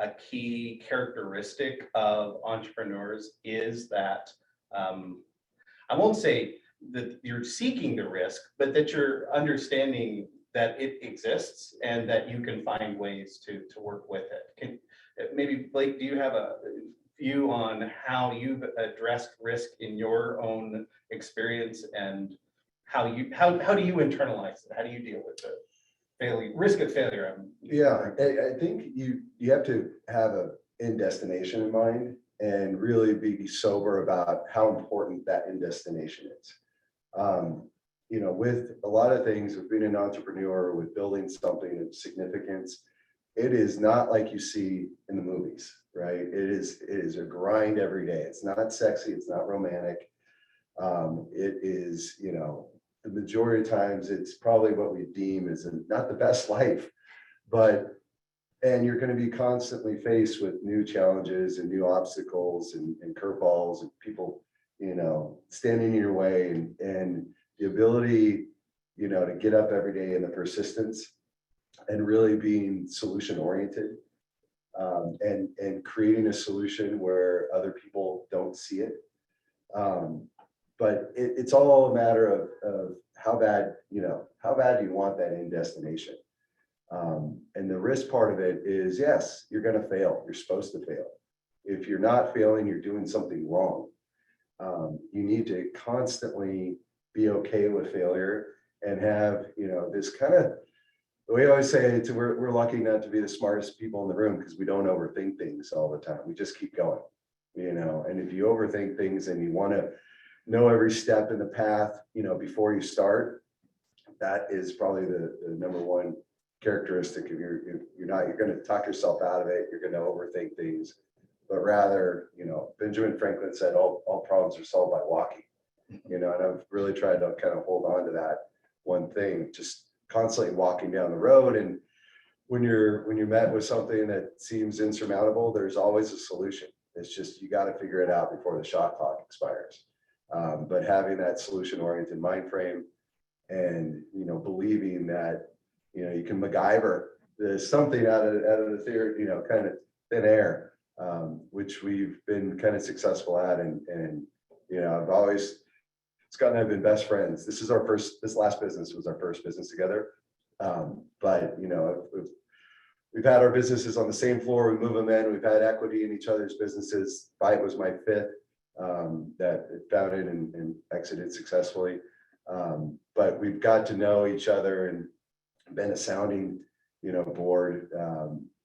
a key characteristic of entrepreneurs is that I won't say that you're seeking the risk, but that you're understanding that it exists and that you can find ways to work with it. Maybe Blake, do you have a view on how you've addressed risk in your own experience, and how do you internalize it? How do you deal with the risk of failure? Yeah, I think you have to have an end destination in mind and really be sober about how important that end destination is. With a lot of things, with being an entrepreneur, with building something of significance, it is not like you see in the movies, right? It is a grind every day. It's not sexy. It's not romantic. It is, the majority of times it's probably what we deem as not the best life, and you're going to be constantly faced with new challenges and new obstacles and curveballs and people, standing in your way, and the ability, to get up every day, and the persistence, and really being solution oriented, and creating a solution where other people don't see it. But it's all a matter of how bad do you want that end destination? And the risk part of it is, yes, you're going to fail. You're supposed to fail. If you're not failing, you're doing something wrong. You need to constantly be okay with failure and have, this kind of, we always say we're lucky not to be the smartest people in the room, because we don't overthink things all the time. We just keep going, and if you overthink things and you want to know every step in the path, before you start, that is probably the number one characteristic. If you're going to talk yourself out of it, you're going to overthink things, but rather, Benjamin Franklin said all problems are solved by walking, and I've really tried to kind of hold on to that one thing, just constantly walking down the road. And when you're met with something that seems insurmountable, there's always a solution. It's just, you got to figure it out before the shot clock expires. But having that solution oriented mind frame, and, believing that, you can MacGyver something out of the theory, kind of thin air, which we've been kind of successful at. And Scott and I have been best friends. This last business was our first business together. But, we've had our businesses on the same floor. We move them in. We've had equity in each other's businesses. Byte was my fifth, that founded and exited successfully. But we've got to know each other and been a sounding, board.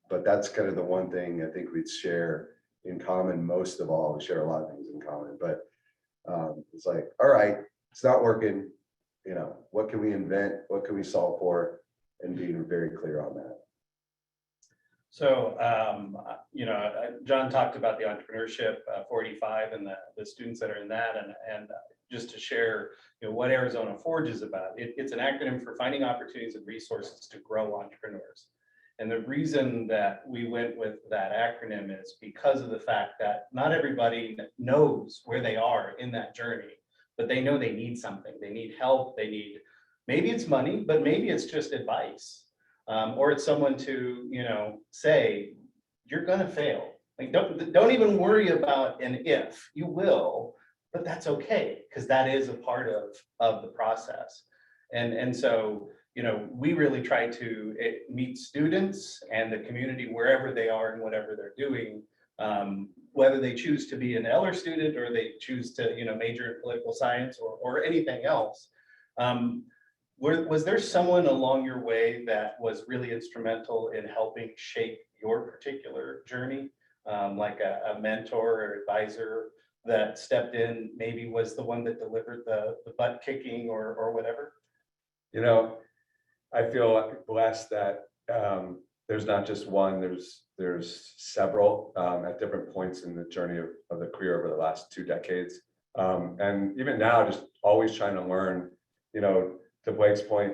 But that's kind of the one thing I think we'd share in common. Most of all, we share a lot of things in common, but it's like, all right, it's not working. What can we invent? What can we solve for? And being very clear on that. So, John talked about the entrepreneurship 485 and the students that are in that, and just to share, what Arizona Forge is about. It's an acronym for finding opportunities and resources to grow entrepreneurs. And the reason that we went with that acronym is because of the fact that not everybody knows where they are in that journey, but they know they need something. They need help. They need, maybe it's money, but maybe it's just advice. Or it's someone to, say, you're going to fail. Like, don't even worry about an if. You will, but that's okay, because that is a part of the process. And so, we really try to meet students and the community wherever they are and whatever they're doing, whether they choose to be an Eller student or they choose to, major in political science or anything else. Was there someone along your way that was really instrumental in helping shape your particular journey, like a mentor or advisor that stepped in, maybe was the one that delivered the butt kicking or whatever? I feel blessed that there's not just one, there's several at different points in the journey of the career over the last 2 decades. And even now, just always trying to learn, to Blake's point,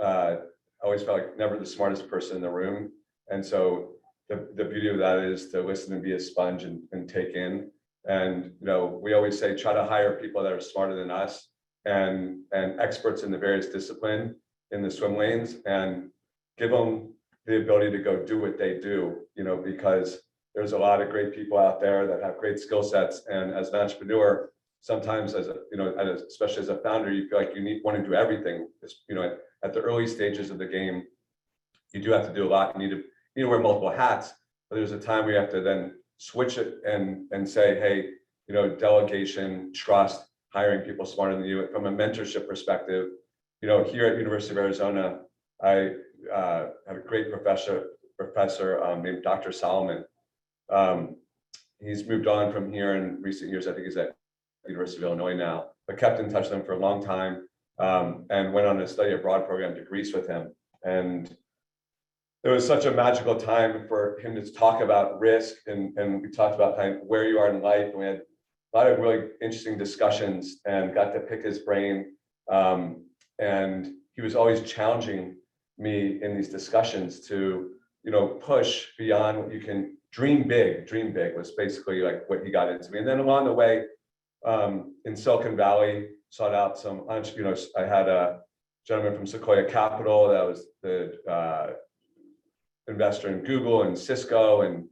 I always felt like never the smartest person in the room. And so the beauty of that is to listen and be a sponge and take in. And, we always say, try to hire people that are smarter than us and experts in the various discipline in the swim lanes, and give them the ability to go do what they do, because there's a lot of great people out there that have great skill sets. And as an entrepreneur, sometimes especially as a founder, you feel like you want to do everything. At the early stages of the game, you do have to do a lot. You need to wear multiple hats, but there's a time where you have to then switch it and say, hey, delegation, trust, hiring people smarter than you. From a mentorship perspective, here at University of Arizona, I have a great professor named Dr. Solomon. He's moved on from here in recent years. I think he's at University of Illinois now, but kept in touch with him for a long time, and went on a study abroad program to Greece with him. And it was such a magical time for him to talk about risk, and we talked about kind of where you are in life. And we had a lot of really interesting discussions and got to pick his brain. And he was always challenging me in these discussions to, push beyond what you can. Dream big was basically like what he got into me. And then along the way, in Silicon Valley, sought out some entrepreneurs. I had a gentleman from Sequoia Capital that was the investor in Google and Cisco. And,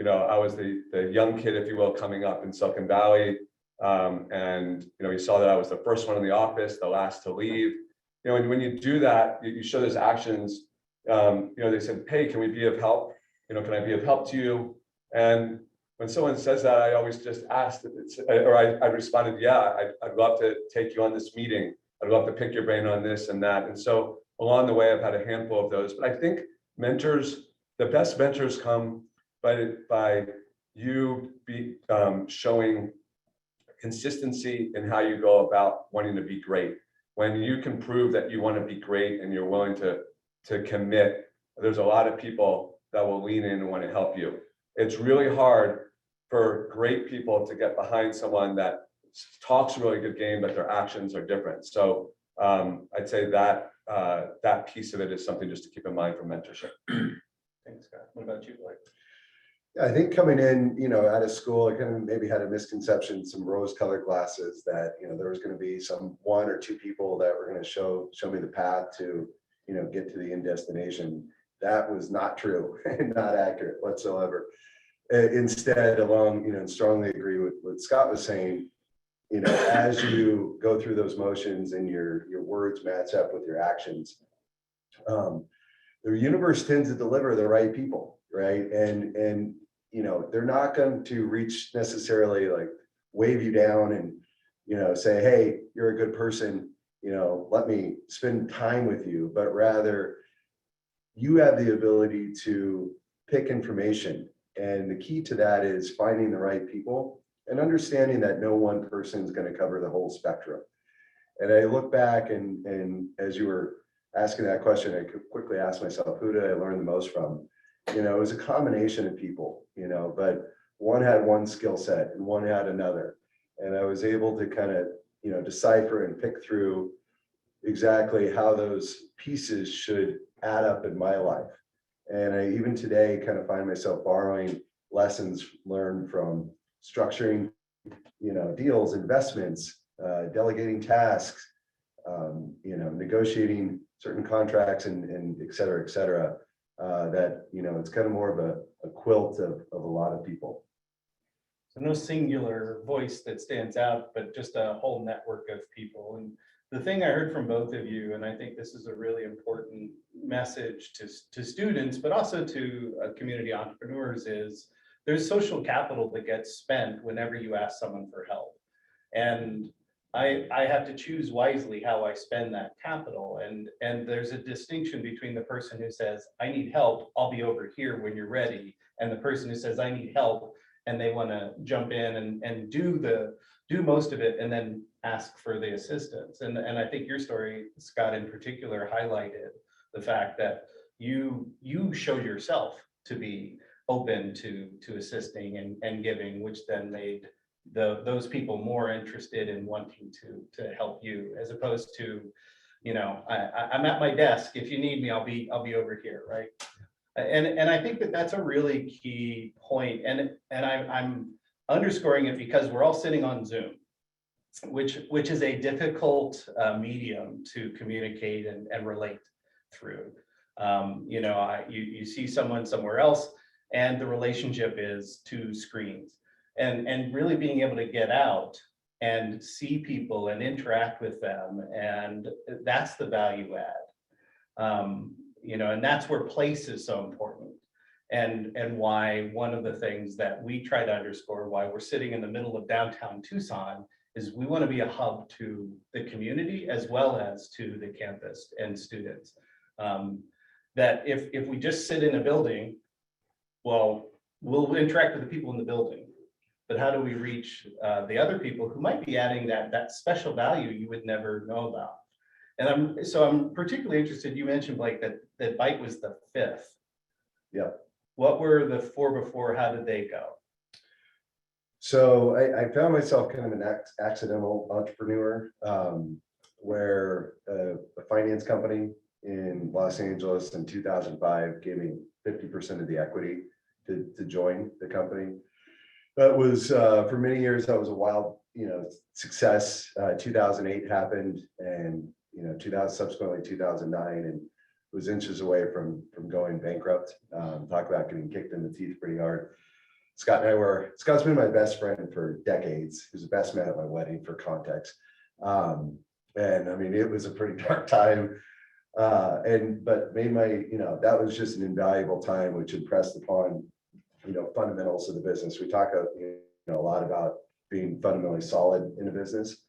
I was the young kid, if you will, coming up in Silicon Valley. And, he saw that I was the first one in the office, the last to leave. And when you do that, you show those actions. They said, hey, can we be of help? Can I be of help to you? And when someone says that, I always just asked, I responded, yeah, I'd love to take you on this meeting. I'd love to pick your brain on this and that. And so along the way, I've had a handful of those. But I think the best mentors come by you showing consistency in how you go about wanting to be great. When you can prove that you want to be great and you're willing to commit, there's a lot of people that will lean in and want to help you. It's really hard for great people to get behind someone that talks a really good game, but their actions are different. So I'd say that that piece of it is something just to keep in mind for mentorship. Thanks, Scott. What about you, Blake? I think coming in, out of school, I kind of maybe had a misconception, some rose-colored glasses that, there was going to be some one or two people that were going to show me the path to, get to the end destination. That was not true and not accurate whatsoever. Instead, and strongly agree with what Scott was saying, as you go through those motions and your words match up with your actions, the universe tends to deliver the right people, right? And they're not going to reach necessarily like wave you down and, say, hey, you're a good person, let me spend time with you, but rather you have the ability to pick information. And the key to that is finding the right people and understanding that no one person is going to cover the whole spectrum. And I look back and as you were asking that question, I could quickly ask myself, who did I learn the most from? It was a combination of people, but one had one skill set and one had another. And I was able to kind of, decipher and pick through exactly how those pieces should add up in my life. And I even today kind of find myself borrowing lessons learned from structuring, deals, investments, delegating tasks, negotiating certain contracts and et cetera, that, it's kind of more of a quilt of a lot of people. So no singular voice that stands out, but just a whole network of people. And the thing I heard from both of you, and I think this is a really important message to students, but also to community entrepreneurs, is there's social capital that gets spent whenever you ask someone for help. And I have to choose wisely how I spend that capital. And there's a distinction between the person who says, I need help, I'll be over here when you're ready, and the person who says, I need help, and they want to jump in and do most of it and then ask for the assistance. And I think your story, Scott, in particular, highlighted the fact that you showed yourself to be open to assisting and giving, which then made those people more interested in wanting to help you, as opposed to, I'm at my desk. If you need me, I'll be over here, right? And I think that's a really key point. And I'm underscoring it because we're all sitting on Zoom, which is a difficult medium to communicate and relate through. You see someone somewhere else and the relationship is two screens. And really being able to get out and see people and interact with them, and that's the value add. And that's where place is so important. And why one of the things that we try to underscore why we're sitting in the middle of downtown Tucson is we want to be a hub to the community as well as to the campus and students. That if we just sit in a building, well, we'll interact with the people in the building, but how do we reach the other people who might be adding that special value you would never know about? And I'm particularly interested, you mentioned, Blake, that Byte was the fifth. Yeah. What were the four before? How did they go? So I found myself kind of an accidental entrepreneur, where a finance company in Los Angeles in 2005 gave me 50% of the equity to join the company. That was for many years, that was a wild, success. 2008 happened, and subsequently 2009, and was inches away from going bankrupt. Talk about getting kicked in the teeth pretty hard. Scott's been my best friend for decades. He was the best man at my wedding, for context. And I mean, it was a pretty dark time. But made that was just an invaluable time, which impressed upon, fundamentals of the business. We talk a lot about being fundamentally solid in a business.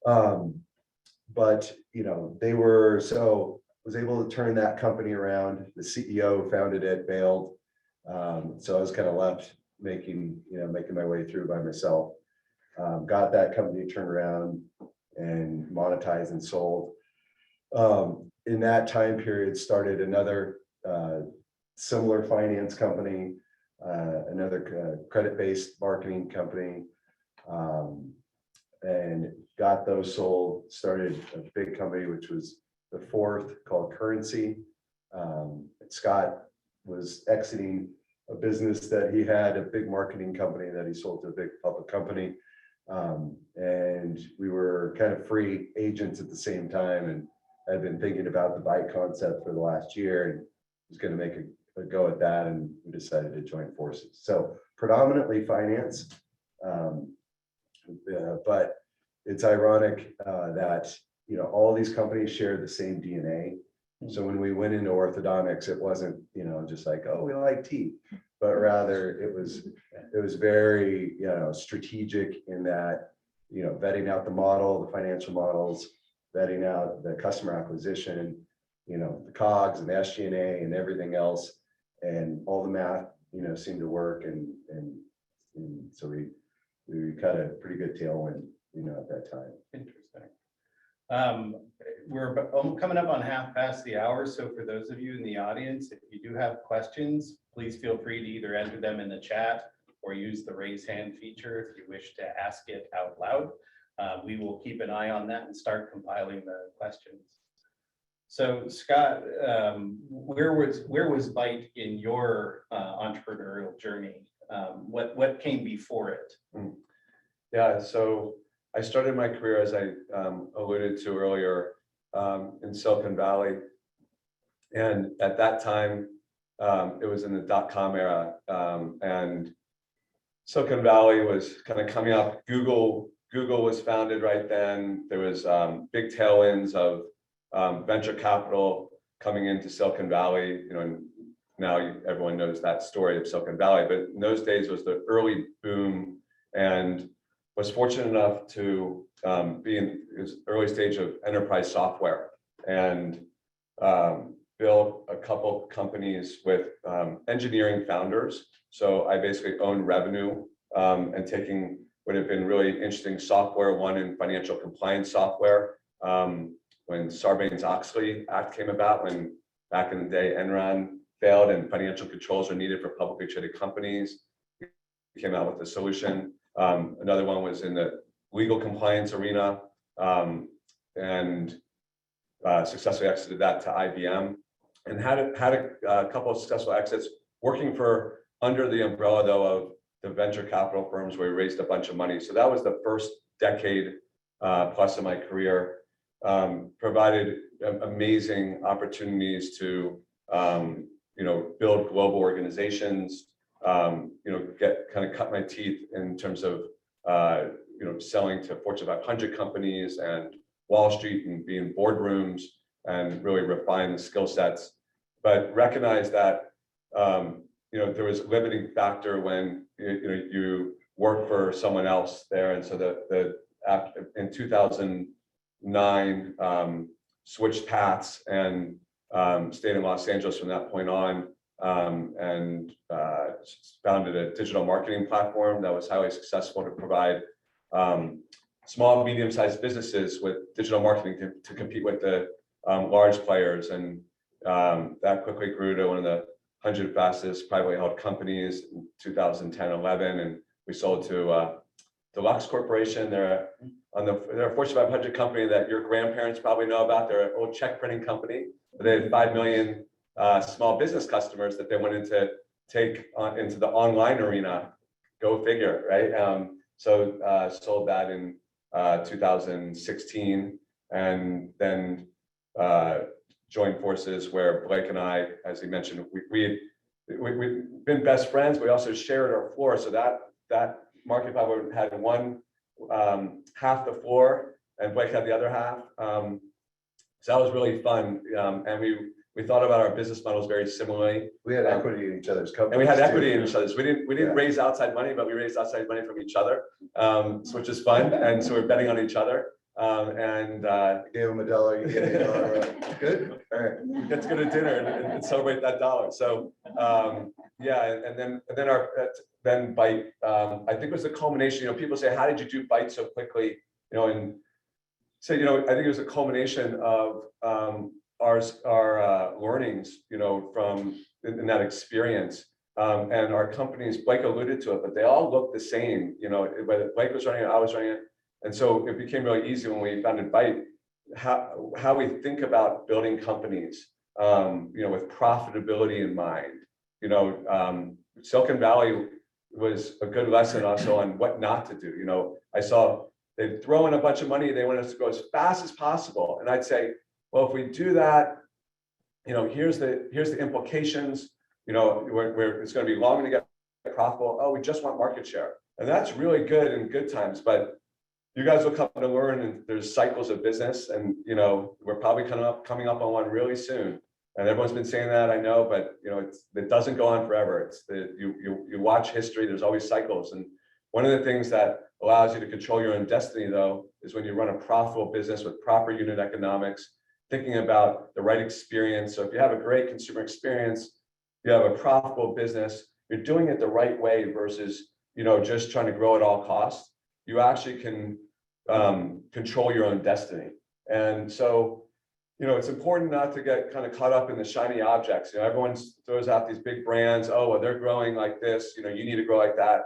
But was able to turn that company around. The CEO founded it, bailed. So I was kind of left making my way through by myself. Got that company turned around and monetized and sold. In that time period, started another similar finance company, another credit-based marketing company, and got those sold. Started a big company, which was the fourth, called Currency. Scott was exiting a business that he had, a big marketing company that he sold to a big public company. And we were kind of free agents at the same time. And I'd been thinking about the Byte concept for the last year and was going to make a go at that. And we decided to join forces. So predominantly finance. But it's ironic that all these companies share the same DNA. So when we went into orthodontics, it wasn't just like, oh, we like teeth, but rather it was very strategic in that vetting out the model, the financial models, vetting out the customer acquisition, the COGS and the SG&A and everything else, and all the math seemed to work, and so we cut a pretty good tailwind at that time. Interesting. We're coming up on half past the hour. So for those of you in the audience, if you do have questions, please feel free to either enter them in the chat or use the raise hand feature if you wish to ask it out loud. We will keep an eye on that and start compiling the questions. So Scott, where was Byte in your entrepreneurial journey? What came before it? Yeah, so I started my career, as I alluded to earlier, in Silicon Valley. And at that time, it was in the dot-com era. And Silicon Valley was kind of coming up. Google was founded right then. There was big tailwinds of venture capital coming into Silicon Valley. And now everyone knows that story of Silicon Valley. But in those days, it was the early boom, and was fortunate enough to be in this early stage of enterprise software and build a couple companies with engineering founders. So I basically owned revenue and taking what had been really interesting software, one in financial compliance software. When Sarbanes-Oxley Act came about, when back in the day Enron failed and financial controls are needed for publicly traded companies, we came out with a solution. Another one was in the legal compliance arena, and successfully exited that to IBM, and had a couple of successful exits, working for under the umbrella though of the venture capital firms where we raised a bunch of money. So that was the first decade plus of my career. Provided amazing opportunities to build global organizations, cut my teeth in terms of, selling to Fortune 500 companies and Wall Street and be in boardrooms and really refine the skill sets. But recognize that, there was a limiting factor when, you work for someone else there. And so in 2009, switched paths and stayed in Los Angeles from that point on, and founded a digital marketing platform that was highly successful to provide small, medium-sized businesses with digital marketing to compete with the large players. And that quickly grew to one of the 100 fastest privately held companies in 2010-11, and we sold to Deluxe Corporation. They're a Fortune 500 company that your grandparents probably know about. They're an old check printing company. They had 5 million small business customers that they wanted to take into the online arena. Go figure, right? So sold that in 2016, and then joined forces where Blake and I, as he mentioned, we've been best friends. We also shared our floor, so that market platform had one half the floor, and Blake had the other half. So that was really fun, and we thought about our business models very similarly. We had equity in each other's companies. And we had too. equity in each other's. We didn't raise outside money, but we raised outside money from each other, which is fun. And so we're betting on each other. Gave him $1, you get $1. Good. All right. We get to go to dinner and celebrate that dollar. So and then Byte, I think was the culmination. People say, how did you do Byte so quickly? And so I think it was a culmination of our learnings, from in that experience. And our companies, Blake alluded to it, but they all look the same. Whether Blake was running it, I was running it. And so it became really easy when we founded Byte, how we think about building companies, with profitability in mind. Silicon Valley was a good lesson also on what not to do. I saw they'd throw in a bunch of money, they want us to go as fast as possible. And I'd say, well, if we do that, here's the implications, where it's going to be long to get profitable. Oh, we just want market share. And that's really good in good times, but you guys will come to learn, and there's cycles of business, and we're probably coming up on one really soon. And everyone's been saying that, I know, but it doesn't go on forever. You watch history, there's always cycles. And one of the things that allows you to control your own destiny, though, is when you run a profitable business with proper unit economics, thinking about the right experience. So if you have a great consumer experience, you have a profitable business, you're doing it the right way versus just trying to grow at all costs. You actually can control your own destiny. And so, it's important not to get kind of caught up in the shiny objects. Everyone throws out these big brands. Oh, well, they're growing like this. You need to grow like that.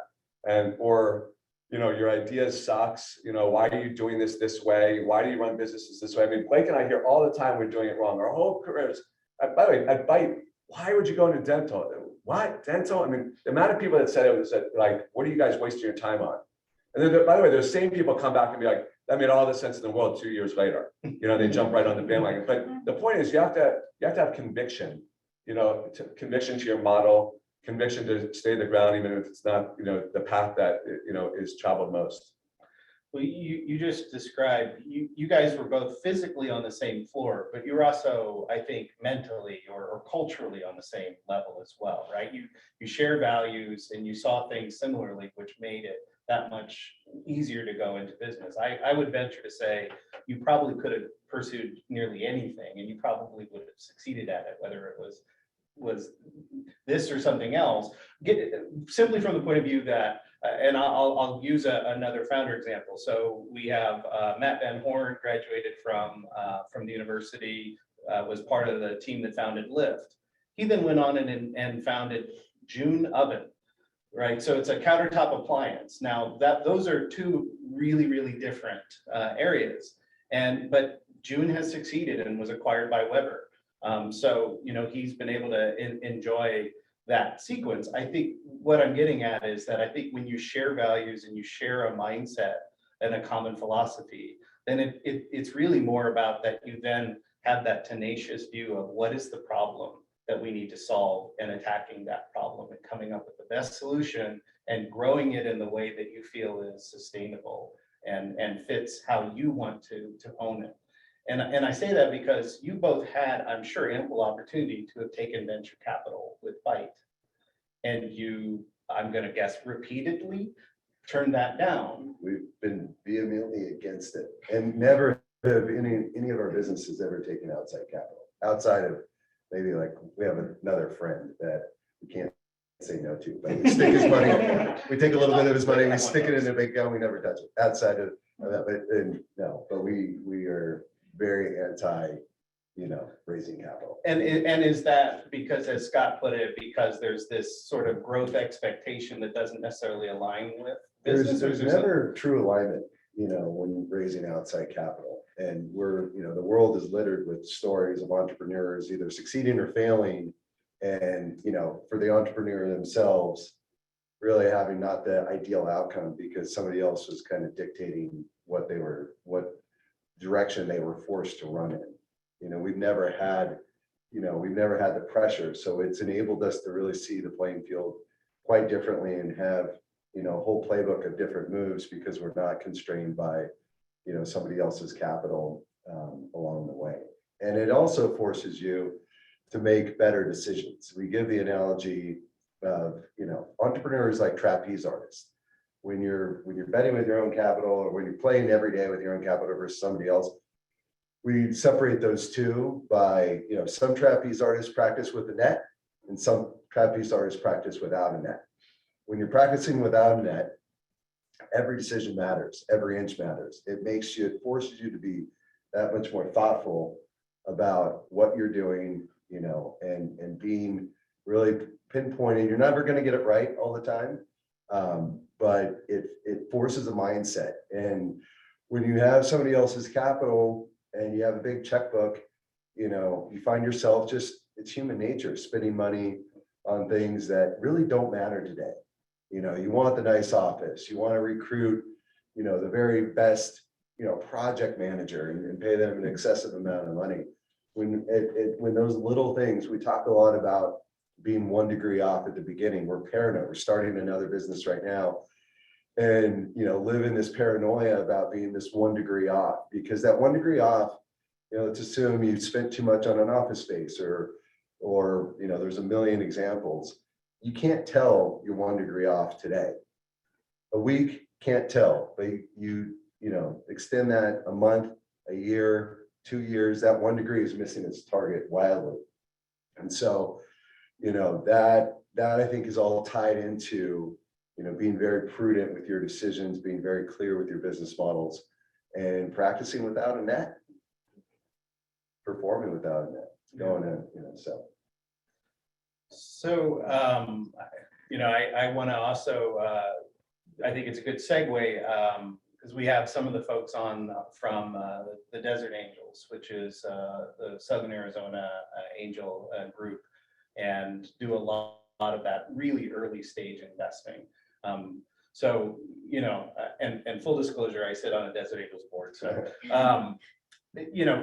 Or your idea sucks. Why are you doing this way? Why do you run businesses this way? I mean, Blake and I hear all the time we're doing it wrong. Our whole careers. By the way, at Byte, why would you go into dental? What? Dental? I mean, the amount of people that said it was like, what are you guys wasting your time on? And then, by the way, those same people come back and be like, that made all the sense in the world 2 years later. They jump right on the bandwagon. But the point is, you have to have conviction, conviction to your model, conviction to stay the ground, even if it's not, the path that, is traveled most. Well, you just described, you guys were both physically on the same floor, but you were also, I think, mentally or culturally on the same level as well, right? You share values and you saw things similarly, which made it that much easier to go into business. I would venture to say you probably could have pursued nearly anything, and you probably would have succeeded at it, whether it was this or something else. Simply from the point of view that, and I'll use another founder example. So we have Matt Van Horn, graduated from the university, was part of the team that founded Lyft. He then went on and founded June Oven. Right, so it's a countertop appliance. Now those are two really, really different areas, but June has succeeded and was acquired by Weber. So he's been able to enjoy that sequence. I think what I'm getting at is that I think when you share values and you share a mindset and a common philosophy, then it's really more about that you then have that tenacious view of what is the problem that we need to solve, and attacking that problem and coming up with the best solution and growing it in the way that you feel is sustainable and fits how you want to own it. And I say that because you both had, I'm sure, ample opportunity to have taken venture capital with Byte. And you, I'm going to guess, repeatedly turned that down. We've been vehemently against it, and never have any of our businesses ever taken outside capital, outside of maybe like we have another friend that we can't say no to, but we stick his money, we take a little bit of his money, we stick it in a bank account, we never touch it outside of that. But we are very anti, raising capital. And is that because, as Scott put it, because there's this sort of growth expectation that doesn't necessarily align with business? There's never true alignment, when raising outside capital. And the world is littered with stories of entrepreneurs either succeeding or failing. And, for the entrepreneur themselves, really having not the ideal outcome because somebody else was kind of dictating what direction they were forced to run in. We've never had the pressure. So it's enabled us to really see the playing field quite differently and have, a whole playbook of different moves because we're not constrained by, somebody else's capital along the way. And it also forces you to make better decisions. We give the analogy of, entrepreneurs like trapeze artists. When you're betting with your own capital, or when you're playing every day with your own capital versus somebody else, we separate those two by, some trapeze artists practice with a net and some trapeze artists practice without a net. When you're practicing without a net, every decision matters, every inch matters. It forces you to be that much more thoughtful about what you're doing, and being really pinpointing. You're never going to get it right all the time, but it forces a mindset. And when you have somebody else's capital and you have a big checkbook, you find yourself it's human nature, spending money on things that really don't matter today. You want the nice office, you want to recruit, the very best, project manager and pay them an excessive amount of money. When those little things, we talk a lot about being 1 degree off at the beginning. We're paranoid. We're starting another business right now and, live in this paranoia about being this 1 degree off, because that 1 degree off, let's assume you spent too much on an office space or, there's a million examples. You can't tell you're 1 degree off today. A week can't tell, but you extend that a month, a year, 2 years, that 1 degree is missing its target wildly. And so, that I think is all tied into, being very prudent with your decisions, being very clear with your business models, and practicing without a net, performing without a net, going in, So, I want to also, I think it's a good segue because we have some of the folks on from the Desert Angels, which is the Southern Arizona angel group, and do a lot of that really early stage investing. So, and full disclosure, I sit on a Desert Angels board. So,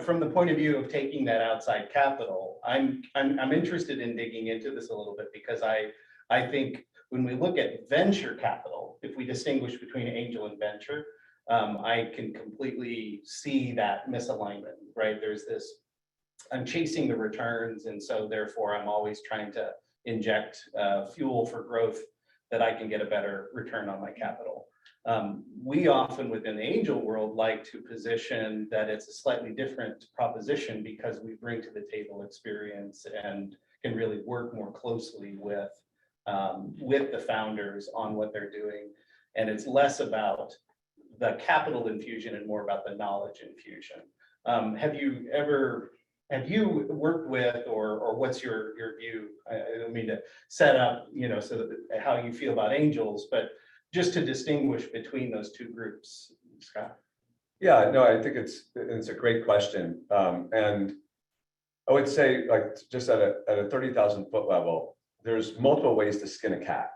from the point of view of taking that outside capital, I'm interested in digging into this a little bit because I think when we look at venture capital, if we distinguish between angel and venture, I can completely see that misalignment, right? There's this, I'm chasing the returns, and so therefore I'm always trying to inject fuel for growth that I can get a better return on my capital. We often within the angel world like to position that it's a slightly different proposition because we bring to the table experience and can really work more closely with the founders on what they're doing. And it's less about the capital infusion and more about the knowledge infusion. Have you worked with, or what's your view? I don't mean to set up, so that how you feel about angels, but just to distinguish between those two groups, Scott. Yeah, no, I think it's a great question. And I would say, like, just at a 30,000 foot level, there's multiple ways to skin a cat.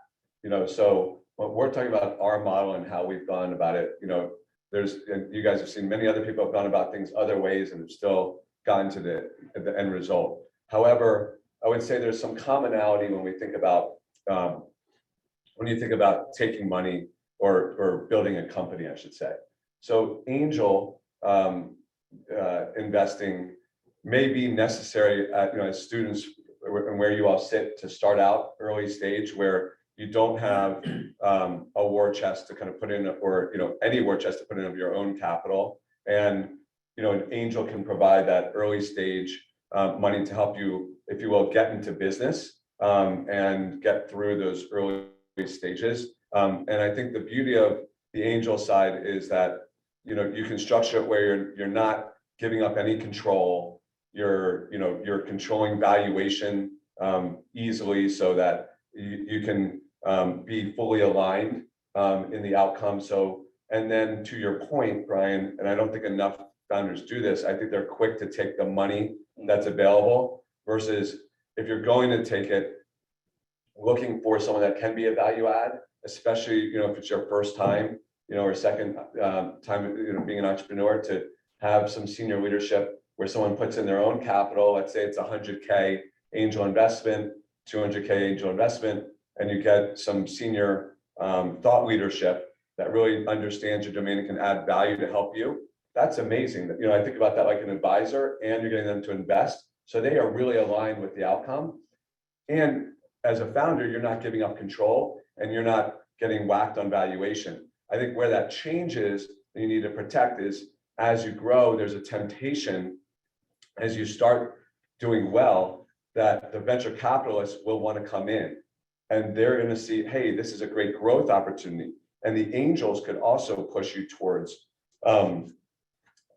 So when we're talking about our model and how we've gone about it, and you guys have seen many other people have gone about things other ways and have still gotten to the end result. However, I would say there's some commonality when we think about, when you think about taking money or building a company, I should say. So angel investing may be necessary at, as students and where you all sit to start out early stage where you don't have a war chest to kind of put in, or any war chest to put in of your own capital. And an angel can provide that early stage money to help you, if you will, get into business and get through those early stages. And I think the beauty of the angel side is that you can structure it where you're not giving up any control. You're controlling valuation easily so that you can be fully aligned in the outcome. So, and then to your point, Brian, and I don't think enough founders do this, I think they're quick to take the money that's available versus if you're going to take it, looking for someone that can be a value add, especially, if it's your first time, or second time, being an entrepreneur, to have some senior leadership where someone puts in their own capital. Let's say it's 100K angel investment, 200K angel investment, and you get some senior thought leadership that really understands your domain and can add value to help you. That's amazing. I think about that like an advisor, and you're getting them to invest. So they are really aligned with the outcome. And as a founder, you're not giving up control and you're not getting whacked on valuation. I think where that changes that you need to protect is as you grow, there's a temptation as you start doing well that the venture capitalists will want to come in and they're going to see, hey, this is a great growth opportunity. And the angels could also push you towards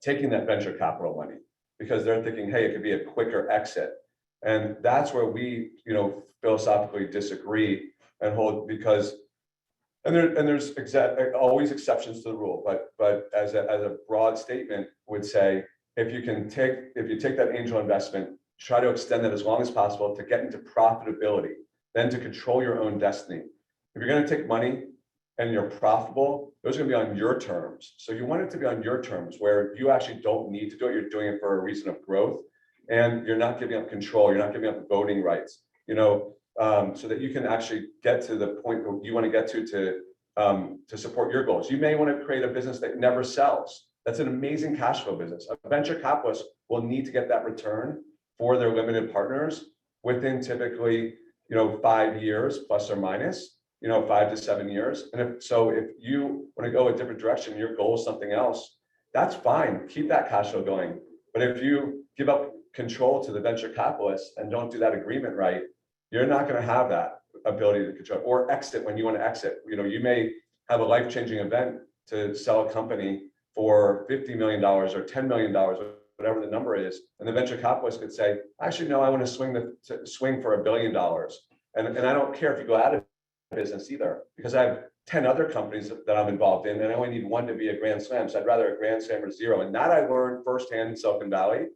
taking that venture capital money because they're thinking, hey, it could be a quicker exit. And that's where we, philosophically disagree and hold, because there's always exceptions to the rule, but as a broad statement would say, if you take that angel investment, try to extend that as long as possible to get into profitability, then to control your own destiny. If you're going to take money and you're profitable, those are going to be on your terms. So you want it to be on your terms where you actually don't need to do it. You're doing it for a reason of growth, and you're not giving up control. You're not giving up voting rights. So that you can actually get to the point where you want to get to support your goals. You may want to create a business that never sells. That's an amazing cash flow business. A venture capitalist will need to get that return for their limited partners within typically, 5 years plus or minus, 5 to 7 years. And if you want to go a different direction, your goal is something else, that's fine. Keep that cash flow going. But if you give up control to the venture capitalists and don't do that agreement right, you're not going to have that ability to control or exit when you want to exit. You may have a life-changing event to sell a company for $50 million or $10 million, whatever the number is. And the venture capitalist could say, actually, no, I want to swing for $1 billion. And I don't care if you go out of business either, because I have 10 other companies that I'm involved in, and I only need one to be a grand slam. So I'd rather a grand slam or zero. And that I learned firsthand in Silicon Valley.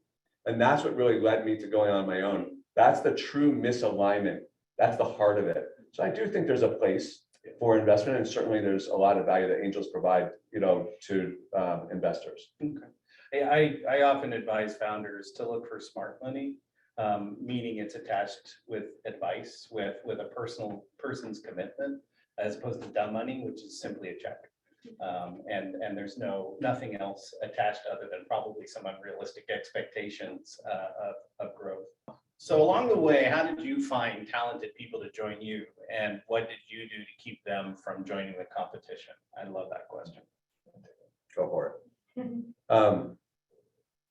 And that's what really led me to going on my own. That's the true misalignment. That's the heart of it. So I do think there's a place for investment, and certainly there's a lot of value that angels provide, to investors. Okay. I often advise founders to look for smart money, meaning it's attached with advice, with a person's commitment, as opposed to dumb money, which is simply a check. And there's nothing else attached other than probably some unrealistic expectations of growth. So along the way, how did you find talented people to join you, and what did you do to keep them from joining the competition? I love that question. Go for it.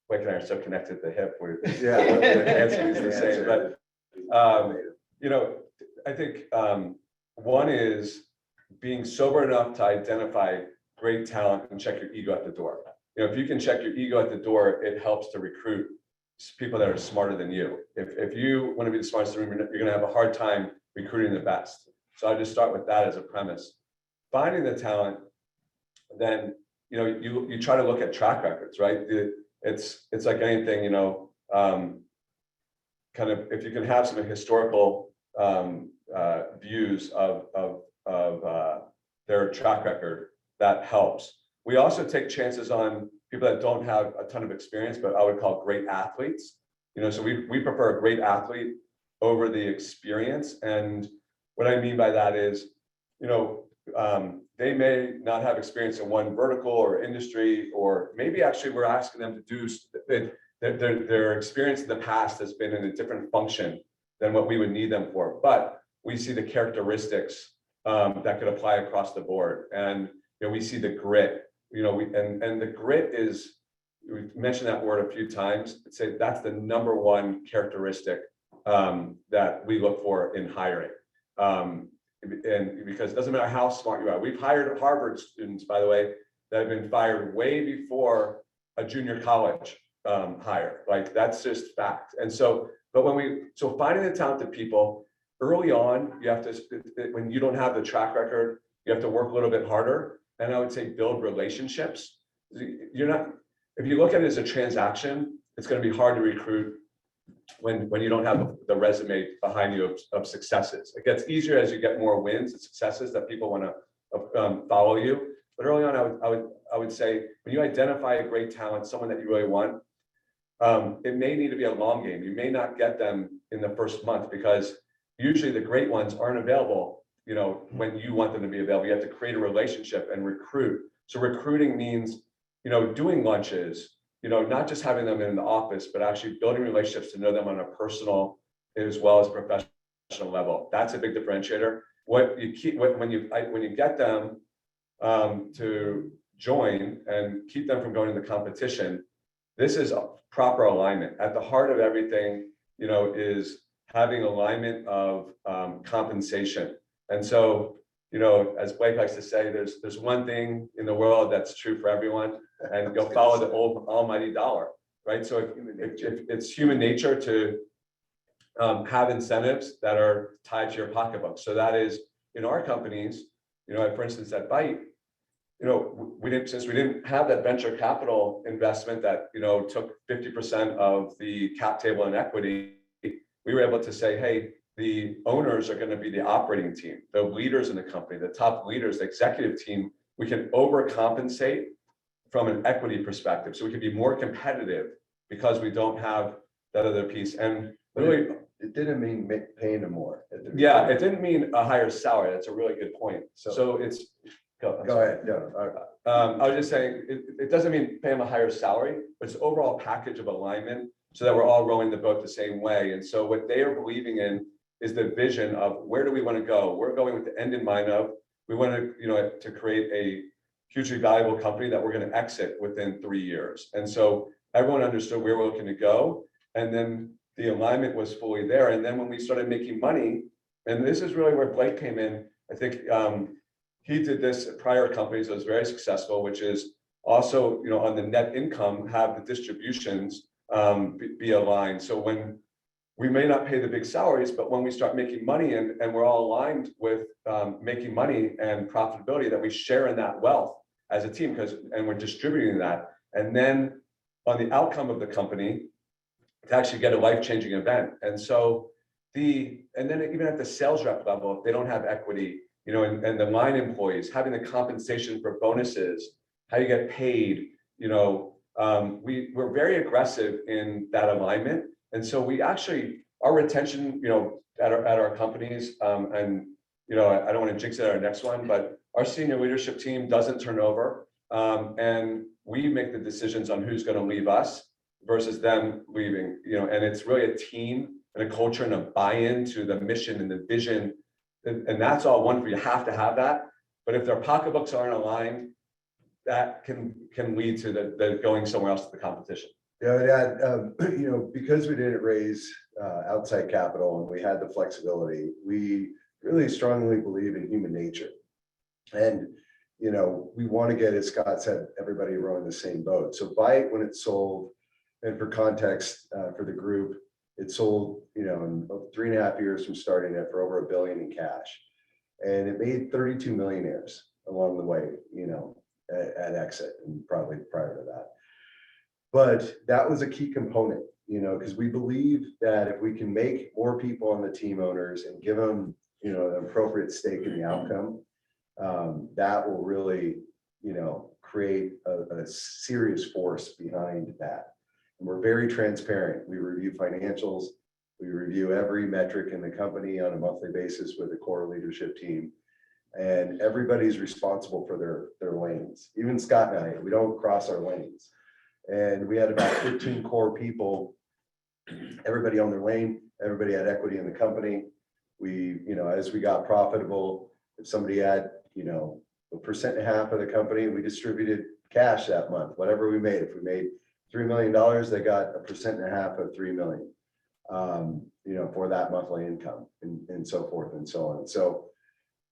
Blake and I are so connected at the hip. Yeah, the answer is the same. But I think one is being sober enough to identify great talent and check your ego at the door. If you can check your ego at the door, it helps to recruit people that are smarter than you. If you want to be the smartest in the room, you're going to have a hard time recruiting the best. So I just start with that as a premise. Finding the talent, then you try to look at track records, right? It's like anything, kind of if you can have some historical views of their track record, that helps. We also take chances on people that don't have a ton of experience, but I would call great athletes. So we prefer a great athlete over the experience. And what I mean by that is, they may not have experience in one vertical or industry, or maybe actually we're asking them to do their experience in the past has been in a different function than what we would need them for. But we see the characteristics that could apply across the board. And we see the grit, and the grit is, we've mentioned that word a few times. I'd say that's the number one characteristic that we look for in hiring. And because it doesn't matter how smart you are. We've hired Harvard students, by the way, that have been fired way before a junior college hire. Like, that's just fact. And so, but so finding the talented people early on, you have to, when you don't have the track record, you have to work a little bit harder. And I would say build relationships. You're not, if you look at it as a transaction, it's going to be hard to recruit when you don't have the resume behind you of successes. It gets easier as you get more wins and successes that people want to follow you. But early on, I would say when you identify a great talent, someone that you really want, it may need to be a long game. You may not get them in the first month, because usually the great ones aren't available, when you want them to be available. You have to create a relationship and recruit. So recruiting means, doing lunches, not just having them in the office, but actually building relationships to know them on a personal as well as professional level. That's a big differentiator. What you keep when you get them to join and keep them from going to the competition, this is a proper alignment. At the heart of everything, is having alignment of compensation. And so, as Blake likes to say, there's one thing in the world that's true for everyone, and you'll follow the old almighty dollar, right? So if it's human nature to have incentives that are tied to your pocketbook. So that is in our companies, for instance, at Byte, since we didn't have that venture capital investment that, took 50% of the cap table in equity, we were able to say, hey, the owners are going to be the operating team, the leaders in the company, the top leaders, the executive team. We can overcompensate from an equity perspective. So we can be more competitive because we don't have that other piece. And really, it didn't mean paying them more. Yeah, it didn't mean a higher salary. That's a really good point. So it's, go ahead. No, I was just saying, it doesn't mean pay them a higher salary, but it's overall package of alignment so that we're all rowing the boat the same way. And so what they are believing in is the vision of where do we want to go? We're going with the end in mind of, we want to, to create a hugely valuable company that we're going to exit within 3 years. And so everyone understood where we're looking to go. And then the alignment was fully there. And then when we started making money, and this is really where Blake came in, I think he did this at prior companies that was very successful, which is also, on the net income, have the distributions be aligned. So when we may not pay the big salaries, but when we start making money and we're all aligned with making money and profitability, that we share in that wealth as a team, and we're distributing that. And then on the outcome of the company, to actually get a life-changing event. And so and then even at the sales rep level, if they don't have equity, and the line employees, having the compensation for bonuses, how you get paid, we're very aggressive in that alignment. And so we actually, our retention, at our companies, and, I don't want to jinx it at our next one, but our senior leadership team doesn't turn over. And we make the decisions on who's going to leave us versus them leaving, and it's really a team and a culture and a buy-in to the mission and the vision. And that's all wonderful. You have to have that. But if their pocketbooks aren't aligned, that can lead to the going somewhere else to the competition. Yeah, because we didn't raise outside capital and we had the flexibility, we really strongly believe in human nature. And, we want to get, as Scott said, everybody rowing the same boat. So Byte, when it sold, and for context for the group, it sold, in 3.5 years from starting it for over $1 billion in cash. And it made 32 millionaires along the way, at exit, and probably prior to that. But that was a key component, because we believe that if we can make more people on the team owners and give them, an appropriate stake in the outcome, that will really, create a serious force behind that. And we're very transparent. We review financials. We review every metric in the company on a monthly basis with the core leadership team. And everybody's responsible for their lanes. Even Scott and I, we don't cross our lanes. And we had about 15 core people, everybody on their lane, everybody had equity in the company. We, as we got profitable, if somebody had, 1.5% of the company, we distributed cash that month, whatever we made. If we made $3 million, they got 1.5% of 3 million, for that monthly income and so forth and so on. So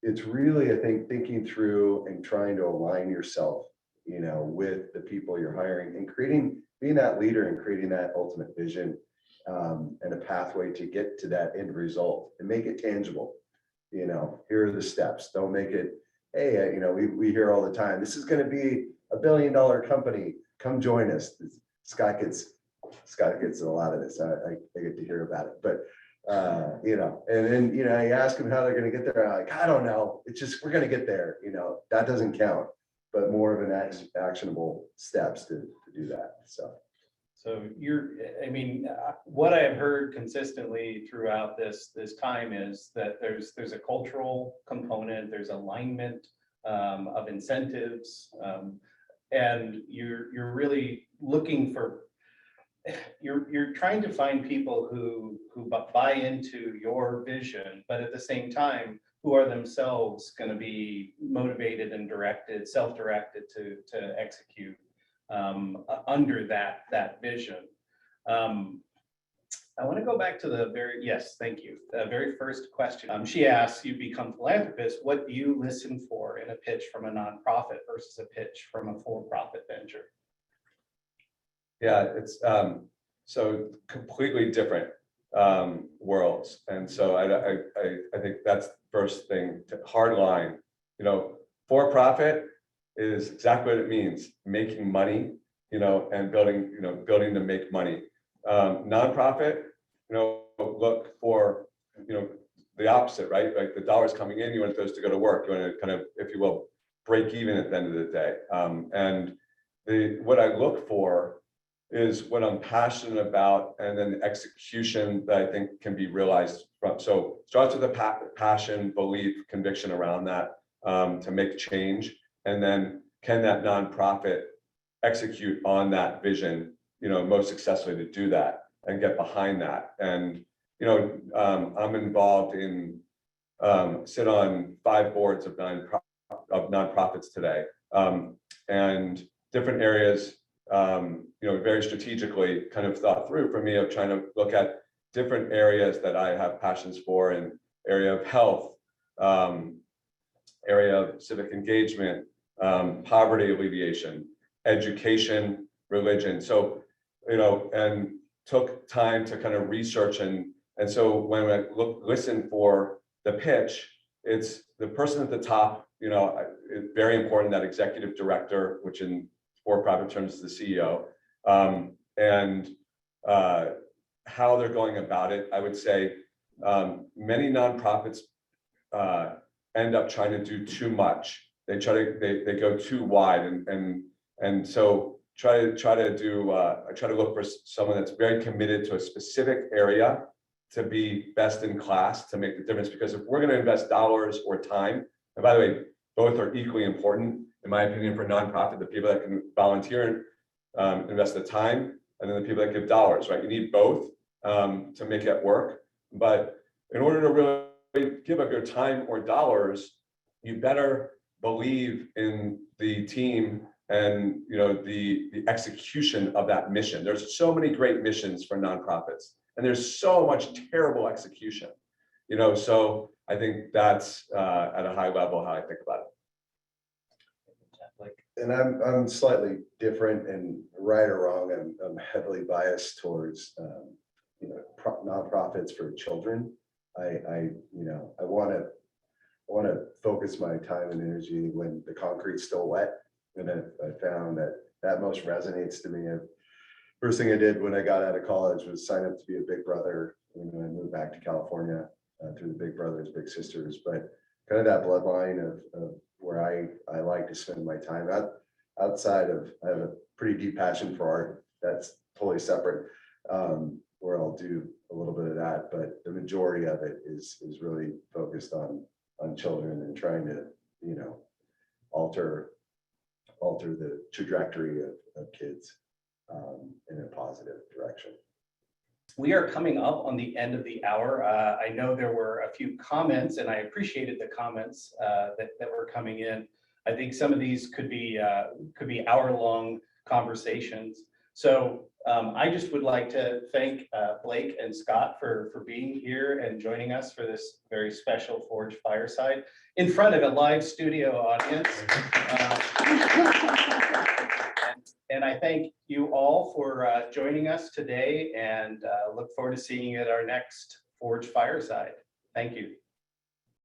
it's really, I think, thinking through and trying to align yourself, with the people you're hiring and being that leader and creating that ultimate vision and a pathway to get to that end result and make it tangible. Here are the steps. Don't make it, hey, we hear all the time, this is going to be $1 billion company. Come join us. Scott gets a lot of this. I get to hear about it, but and then, you ask them how they're going to get there. I'm like, I don't know. It's just, we're going to get there. That doesn't count, but more of an actionable steps to do that. So what I have heard consistently throughout this time is that there's a cultural component, there's alignment of incentives, and you're really looking for, you're trying to find people who buy into your vision, but at the same time, who are themselves going to be motivated and self-directed to execute under that vision. I want to go back to the very first question. She asks, you become philanthropist, what do you listen for in a pitch from a nonprofit versus a pitch from a for-profit venture? Yeah, it's so completely different worlds. And so I think that's the first thing, hard line. For-profit is exactly what it means, making money, and building to make money. Nonprofit, look for, the opposite, right? Like the dollars coming in, you want those to go to work. You want to kind of, if you will, break even at the end of the day. And what I look for is what I'm passionate about, and then the execution that I think can be realized from. So it starts with a passion, belief, conviction around that to make change. And then can that nonprofit execute on that vision, most successfully to do that and get behind that. And, I'm involved in, sit on 5 boards of nonprofits today, and different areas, very strategically kind of thought through for me of trying to look at different areas that I have passions for, in area of health, area of civic engagement, poverty alleviation, education, religion. So, and took time to kind of research and so when I listen for the pitch, it's the person at the top, it's very important, that executive director, which in for-profit terms is the CEO, and how they're going about it. I would say many nonprofits end up trying to do too much. They go too wide, and so I try to look for someone that's very committed to a specific area to be best in class to make the difference. Because if we're going to invest dollars or time, and by the way, both are equally important, in my opinion, for nonprofit, the people that can volunteer and invest the time, and then the people that give dollars, right? You need both to make it work. But in order to really give up your time or dollars, you better believe in the team and the execution of that mission. There's so many great missions for nonprofits, and there's so much terrible execution. So I think that's at a high level how I think about it. And I'm slightly different, and right or wrong, I'm heavily biased towards nonprofits for children. I want to focus my time and energy when the concrete's still wet, and I found that most resonates to me. And first thing I did when I got out of college was sign up to be a Big Brother when I moved back to California through the Big Brothers Big Sisters. But kind of that bloodline of where I like to spend my time outside of, I have a pretty deep passion for art that's totally separate, where I'll do a little bit of that, but the majority of it is really focused on children and trying to, you know, alter the trajectory of kids in a positive direction. We are coming up on the end of the hour. I know there were a few comments, and I appreciated the comments that were coming in. I think some of these could be hour-long conversations. So I just would like to thank Blake and Scott for being here and joining us for this very special Forge Fireside in front of a live studio audience. And I thank you all for joining us today, and look forward to seeing you at our next Forge Fireside. Thank you.